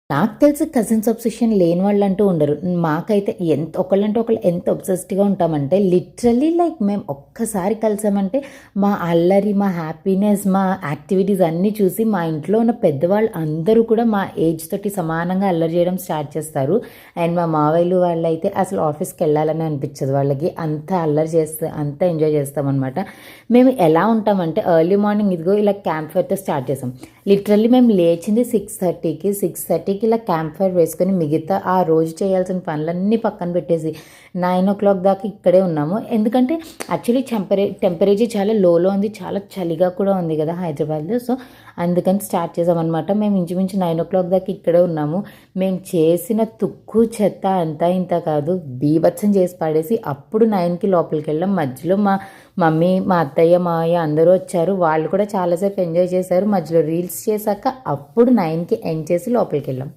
నాకు తెలిసి cousins obsession లేని వాళ్ళంటూ ఉండరు. మాకైతే ఒకళ్ళంటే ఒకళ్ళు ఎంత అబ్సెస్డ్‌గా ఉంటామంటే లిటరల్లీ లైక్ మేము ఒక్కసారి కలిసామంటే మా అల్లరి, మా హ్యాపీనెస్, మా యాక్టివిటీస్ అన్నీ చూసి మా ఇంట్లో ఉన్న పెద్దవాళ్ళు అందరూ కూడా మా ఏజ్ తోటి సమానంగా అల్లరి చేయడం స్టార్ట్ చేస్తారు. అండ్ మా మావయ్యలు వాళ్ళైతే అసలు ఆఫీస్‌కెళ్ళాలని అనిపించదు వాళ్ళకి. అంత అల్లరి చేస్తే అంత ఎంజాయ్ చేస్తామనమాట. మేము ఎలా ఉంటామంటే ఎర్లీ మార్నింగ్ ఇదిగో ఇలా క్యాంప్ ఫైర్‌తో స్టార్ట్ చేసాం. లిటరల్లీ మేము లేచింది 6:30కి ఇలా క్యాంప్ ఫైర్ వేసుకొని మిగతా ఆ రోజు చేయాల్సిన పనులన్నీ పక్కన పెట్టేసి 9 దాకా ఇక్కడే ఉన్నాము. ఎందుకంటే యాక్చువల్లీ టెంపరేచర్ చాలా లోలో ఉంది, చాలా చలిగా కూడా ఉంది కదా హైదరాబాద్లో. సో అందుకని స్టార్ట్ చేసామన్నమాట. మేము ఇంచుమించు 9 దాకా ఇక్కడే ఉన్నాము. మేము చేసిన తుక్కు చెత్త అంతా ఇంత కాదు, బీభత్సం చేసి పడేసి అప్పుడు 9కి లోపలికి వెళ్ళాం. మధ్యలో మా మమ్మీ, మా అత్తయ్య, మావయ్య అందరూ వచ్చారు. వాళ్ళు కూడా చాలాసేపు ఎంజాయ్ చేశారు. మధ్యలో రీల్స్ చేశాక అప్పుడు 9కి ఎండ్ చేసి లోపలికి వెళ్ళాం.